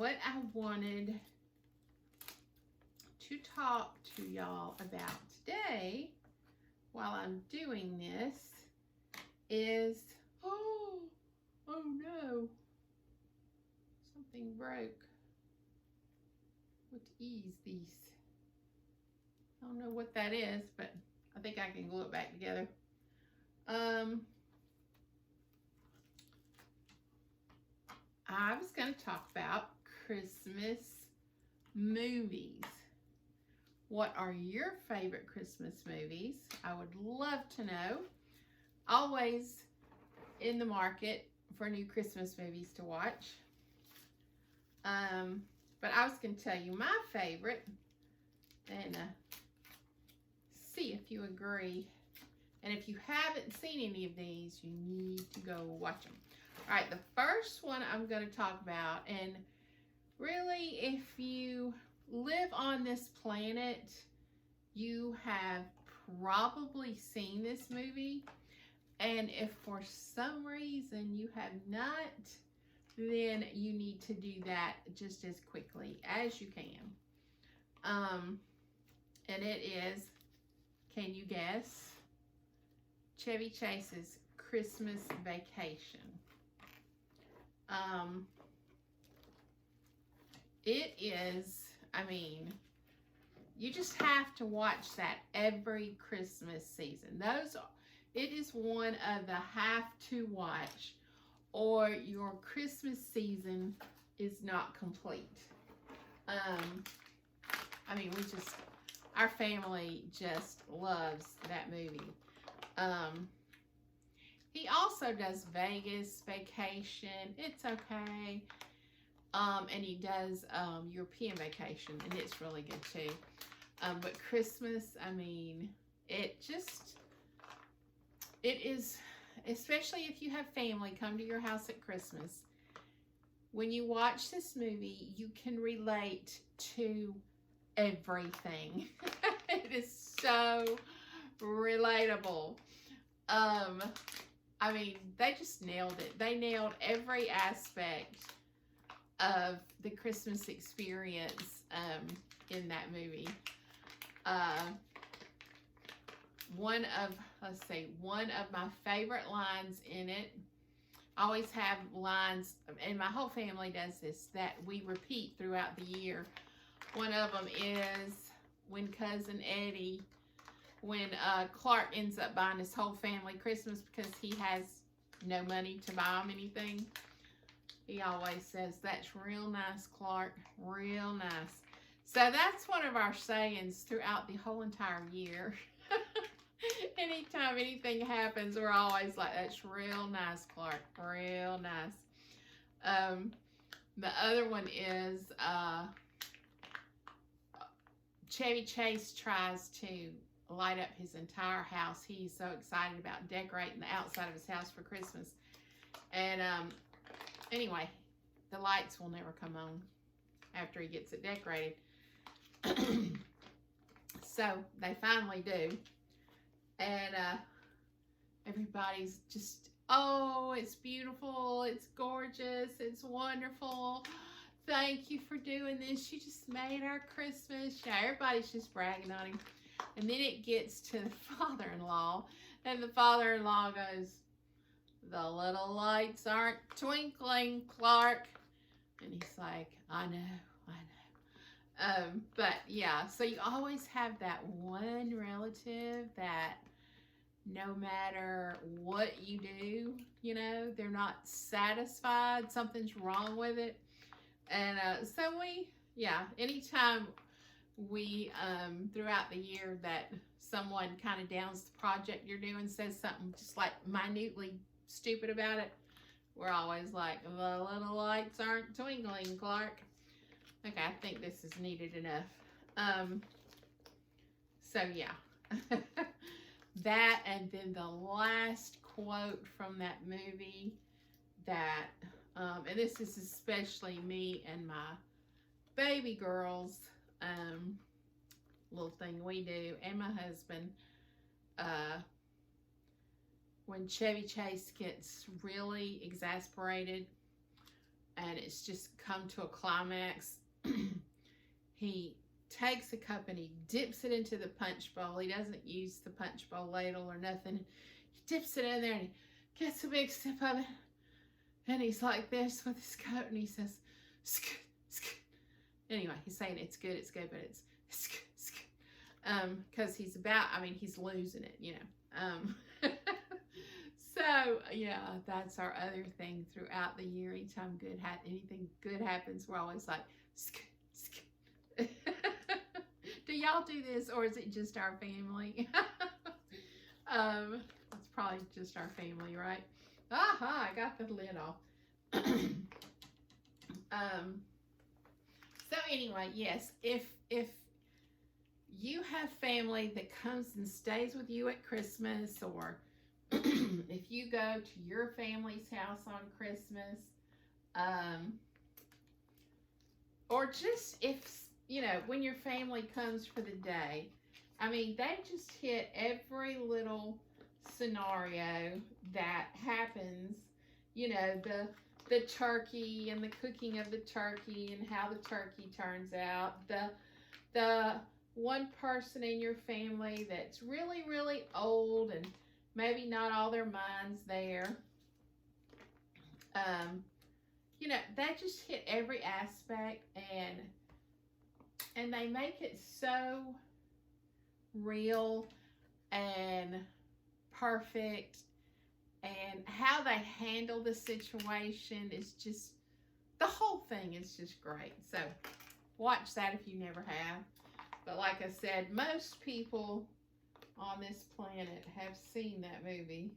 what I wanted to talk to y'all about today while I'm doing this is, oh no, something broke. What to ease these? I don't know what that is, but I think I can glue it back together. I was going to talk about Christmas movies. What are your favorite Christmas movies? I would love to know. Always in the market for new Christmas movies to watch. But I was going to tell you my favorite and see if you agree. And if you haven't seen any of these, you need to go watch them. All right, the first one I'm going to talk about, and really, if you live on this planet, you have probably seen this movie. And if for some reason you have not, then you need to do that just as quickly as you can. And it is, can you guess? Chevy Chase's Christmas Vacation. It is, I mean, you just have to watch that every Christmas season. It is one of the have to watch, or your Christmas season is not complete. I mean, our family just loves that movie. He also does Vegas Vacation. It's okay. And he does European Vacation, and it's really good too. But Christmas, I mean, it is, especially if you have family come to your house at Christmas. When you watch this movie, you can relate to everything. It is so relatable. I mean, they just nailed it. They nailed every aspect of the Christmas experience in that movie. One of my favorite lines in it, I always have lines, and my whole family does this, that we repeat throughout the year. One of them is when Cousin Eddie, when Clark ends up buying his whole family Christmas because he has no money to buy them anything. He always says, "That's real nice, Clark, real nice." So that's one of our sayings throughout the whole entire year. Anytime anything happens, we're always like, "That's real nice, Clark, real nice." The other one is Chevy Chase tries to light up his entire house. He's so excited about decorating the outside of his house for Christmas. And anyway, the lights will never come on after he gets it decorated. So they finally do. And everybody's just, "Oh, it's beautiful, it's gorgeous, it's wonderful. Thank you for doing this. You just made our Christmas." Yeah, everybody's just bragging on him. And then it gets to the father-in-law, and the father-in-law goes, "The little lights aren't twinkling, Clark." And he's like, I know. But yeah, so you always have that one relative that no matter what you do, you know, they're not satisfied. Something's wrong with it. And so anytime we, throughout the year that someone kind of downs the project you're doing, says something just like minutely stupid about it, we're always like, "The little lights aren't twinkling, Clark." Okay, I think this is needed enough. So yeah. That, and then the last quote from that movie that, and this is especially me and my baby girls, little thing we do, and my husband, when Chevy Chase gets really exasperated and it's just come to a climax. He takes a cup and he dips it into the punch bowl. He doesn't use the punch bowl ladle or nothing. He dips it in there and he gets a big sip of it. And he's like this with his coat and he says, "Sk, sk." Anyway, he's saying it's good, but it's sk, sk. Because he's he's losing it, you know. So, yeah, that's our other thing throughout the year. Anytime anything good happens, we're always like, sk, sk. Do y'all do this, or is it just our family? It's probably just our family, right? Aha, I got the lid off. So anyway, yes, if you have family that comes and stays with you at Christmas, or if you go to your family's house on Christmas, or just if, you know, when your family comes for the day, I mean, they just hit every little scenario that happens, you know, the turkey and the cooking of the turkey and how the turkey turns out, the one person in your family that's really, really old and maybe not all their mind's there. You know, they just hit every aspect, and they make it so real and perfect, and how they handle the situation is just, the whole thing is just great. So watch that if you never have. But like I said, most people on this planet have seen that movie,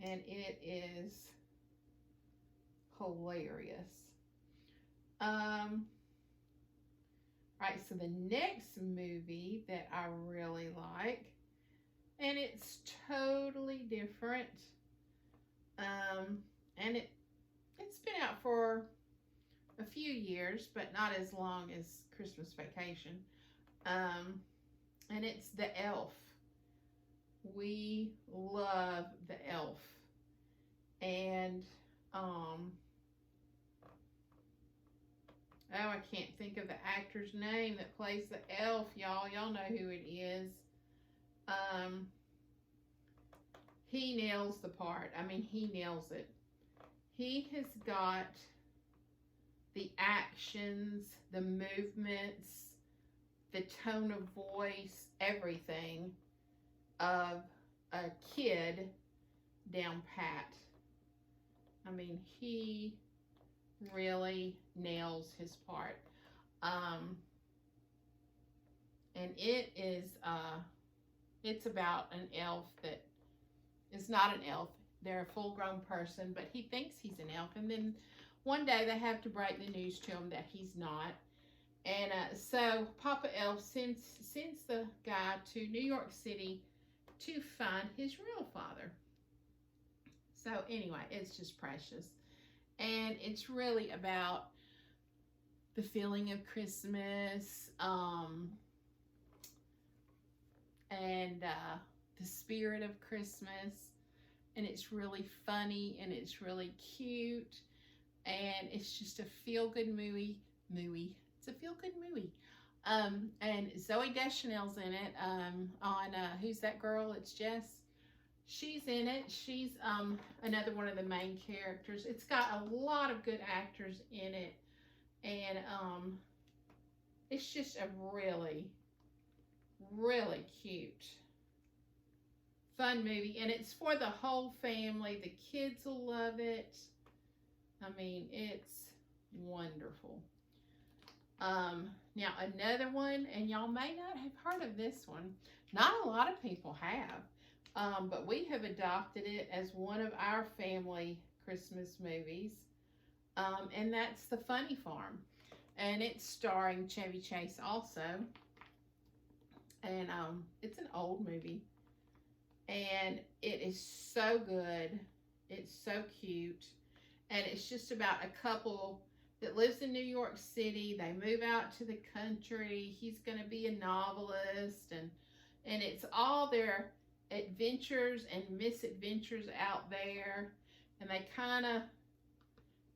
and it is hilarious. Right, so the next movie that I really like, and it's totally different, and it's been out for a few years, but not as long as Christmas Vacation, and it's The Elf. We love The Elf, and oh, I can't think of the actor's name that plays the elf, y'all. Y'all know who it is. He nails the part. I mean, he nails it. He has got the actions, the movements, the tone of voice, everything of a kid down pat. I mean, he really nails his part. And it is, it's about an elf that is not an elf. They're a full-grown person, but he thinks he's an elf. And then one day they have to break the news to him that he's not. And so Papa Elf sends the guy to New York City to find his real father. So anyway, it's just precious. And it's really about the feeling of Christmas, and the spirit of Christmas. And it's really funny, and it's really cute, and it's just a feel-good movie. It's a feel-good movie. And Zooey Deschanel's in it. On Who's That Girl? It's Jess. She's in it. She's another one of the main characters. It's got a lot of good actors in it, and it's just a really, really cute, fun movie, and it's for the whole family. The kids will love it. I mean, it's wonderful. Now another one, and y'all may not have heard of this one. Not a lot of people have, but we have adopted it as one of our family Christmas movies, and that's The Funny Farm, and it's starring Chevy Chase also, and it's an old movie, and it is so good. It's so cute, and it's just about a couple that lives in New York City. They move out to the country. He's going to be a novelist, and it's all their adventures and misadventures out there, and they kind of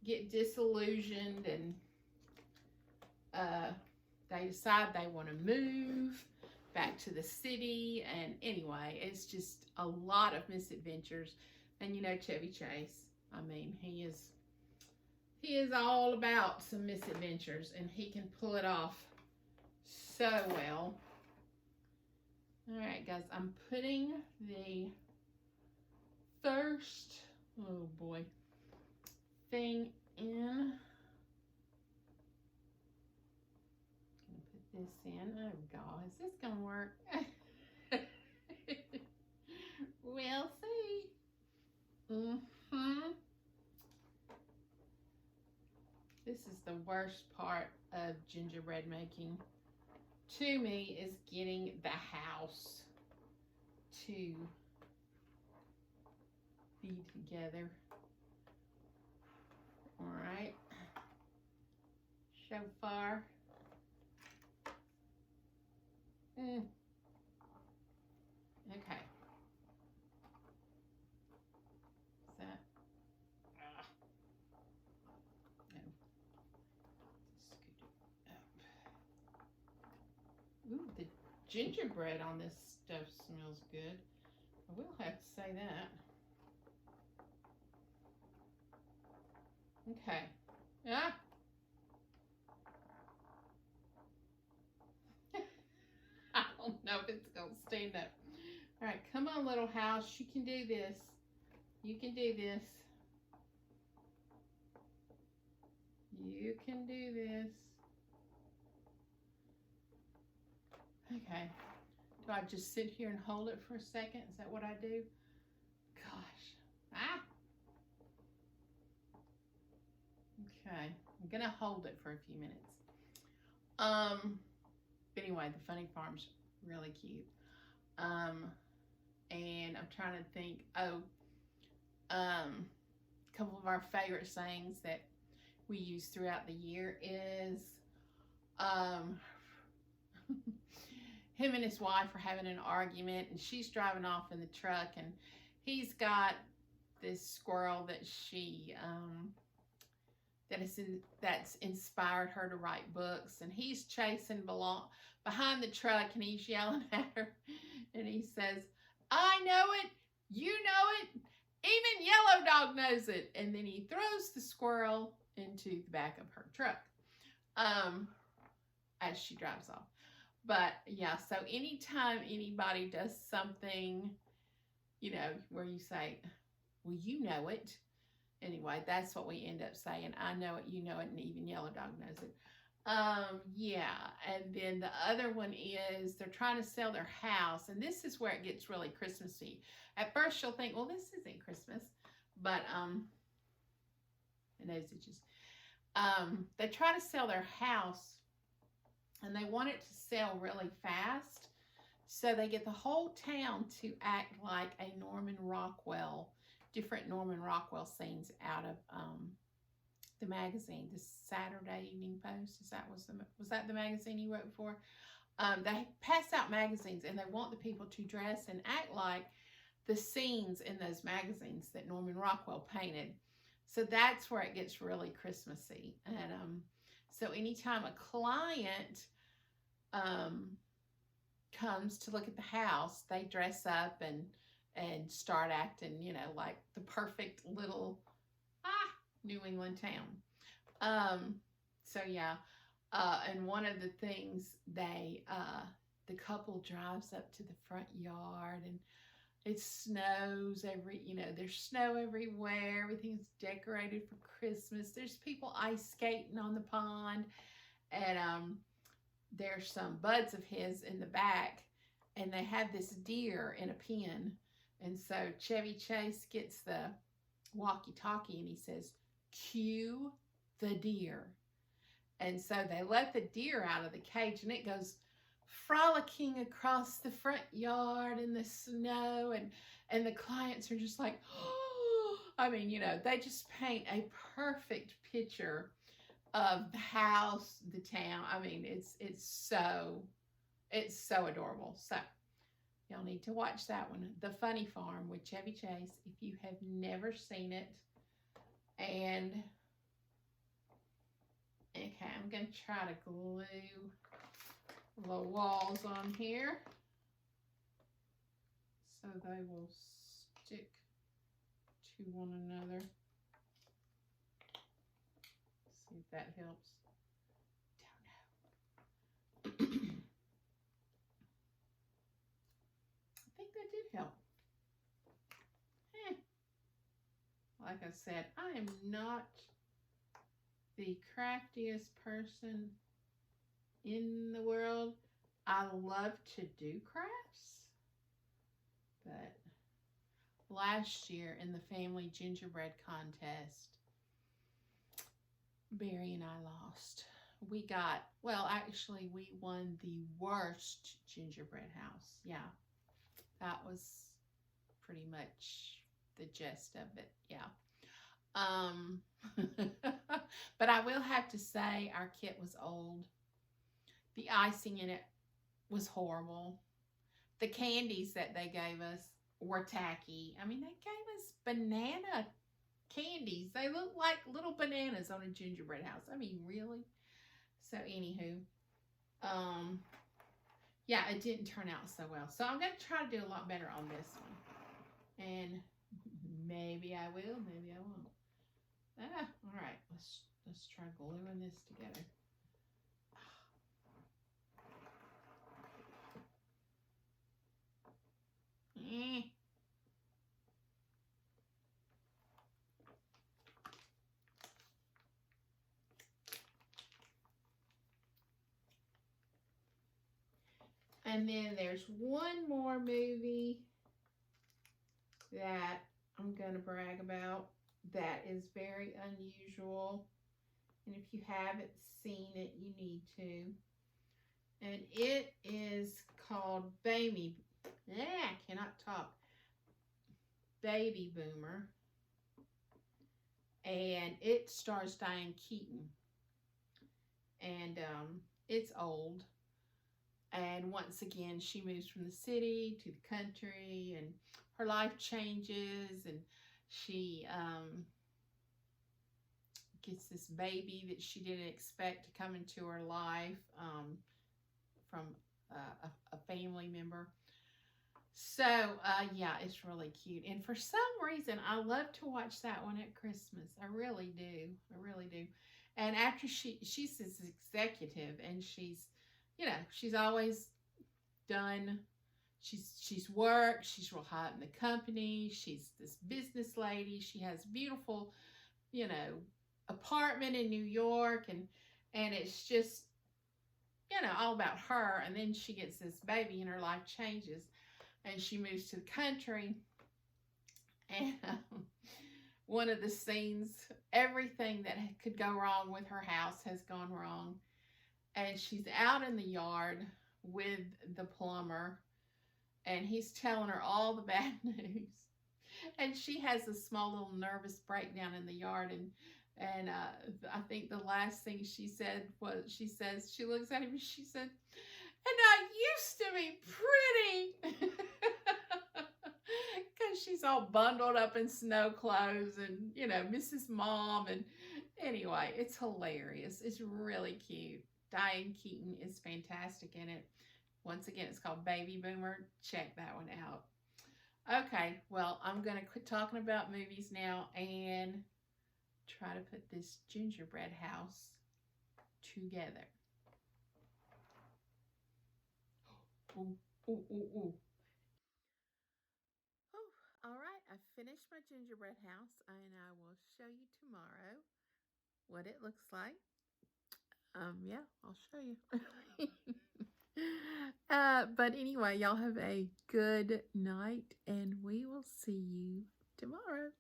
get disillusioned and they decide they want to move back to the city. And anyway, it's just a lot of misadventures. And you know, Chevy Chase, I mean, he is all about some misadventures, and he can pull it off so well. All right, guys, I'm putting the first, oh boy, thing in. This in. Oh God, is this gonna work? We'll see. This is the worst part of gingerbread making to me, is getting the house to be together. All right. So far. Okay. Is that? No. Scoot it up. Ooh, the gingerbread on this stuff smells good. I will have to say that. Okay. Ah. I don't know if it's going to stand up. All right, come on, little house. You can do this. You can do this. You can do this. Okay. Do I just sit here and hold it for a second? Is that what I do? Gosh. Ah. Okay. I'm going to hold it for a few minutes. Anyway, the Funny Farm's really cute. And I'm trying to think, a couple of our favorite sayings that we use throughout the year is, him and his wife are having an argument, and she's driving off in the truck, and he's got this squirrel that she, that's inspired her to write books, and he's chasing behind the truck, and he's yelling at her, and he says, "I know it, you know it, even Yellow Dog knows it," and then he throws the squirrel into the back of her truck as she drives off. But yeah, so anytime anybody does something, you know, where you say, "Well, you know it." Anyway, that's what we end up saying. I know it, you know it, and even Yellow Dog knows it. Yeah, and then the other one is they're trying to sell their house, and this is where it gets really Christmassy. At first, you'll think, well, this isn't Christmas, but it is. It's just they try to sell their house, and they want it to sell really fast, so they get the whole town to act like a Norman Rockwell. Different Norman Rockwell scenes out of the magazine, the Saturday Evening Post. Was that the magazine he wrote for? They pass out magazines, and they want the people to dress and act like the scenes in those magazines that Norman Rockwell painted. So that's where it gets really Christmassy. And so anytime a client comes to look at the house, they dress up and start acting, you know, like the perfect little New England town. So yeah, and one of the things the couple drives up to the front yard, and it snows there's snow everywhere. Everything's decorated for Christmas. There's people ice skating on the pond, and there's some buds of his in the back, and they have this deer in a pen. And so Chevy Chase gets the walkie-talkie, and he says, "Cue the deer." And so they let the deer out of the cage, and it goes frolicking across the front yard in the snow, and the clients are just like, oh, I mean, you know, they just paint a perfect picture of the house, the town. I mean, it's so adorable. So y'all need to watch that one, The Funny Farm with Chevy Chase, if you have never seen it. And Okay, I'm going to try to glue the walls on here so they will stick to one another. See if that helps. Don't know. I think that did help. Like I said, I am not the craftiest person in the world. I love to do crafts, but last year in the family gingerbread contest, Barry and I lost. We got, well, actually, we won the worst gingerbread house. Yeah, that was pretty much the gist of it. Yeah. But I will have to say our kit was old. The icing in it was horrible. The candies that they gave us were tacky. I mean, they gave us banana candies. They look like little bananas on a gingerbread house. I mean, really? So, anywho, yeah, it didn't turn out so well. So, I'm going to try to do a lot better on this one. And maybe I will, maybe I won't. All right. Let's try gluing this together. And then there's one more movie that I'm going to brag about that is very unusual. And if you haven't seen it, you need to. And it is called Baby. I cannot talk. Baby Boomer. And it stars Diane Keaton. And it's old. And once again, she moves from the city to the country, and her life changes, and she gets this baby that she didn't expect to come into her life from a family member. So, yeah, it's really cute. And for some reason, I love to watch that one at Christmas. I really do. I really do. And after she's this executive, and she's, you know, she's always done, she's worked, she's real hot in the company, she's this business lady, she has beautiful, you know, apartment in New York, and it's just, you know, all about her. And then she gets this baby and her life changes, and she moves to the country, and one of the scenes, everything that could go wrong with her house has gone wrong. And she's out in the yard with the plumber, and he's telling her all the bad news. And she has a small little nervous breakdown in the yard. And I think the last thing she said was, she looks at him and she said, "And I used to be pretty." Because she's all bundled up in snow clothes and, you know, Mrs. Mom. And anyway, it's hilarious. It's really cute. Diane Keaton is fantastic in it. Once again, it's called Baby Boomer. Check that one out. Okay, well, I'm going to quit talking about movies now and try to put this gingerbread house together. Ooh, ooh, ooh, ooh. Oh, all right, I finished my gingerbread house, and I will show you tomorrow what it looks like. Yeah, I'll show you. But anyway, y'all have a good night, and we will see you tomorrow.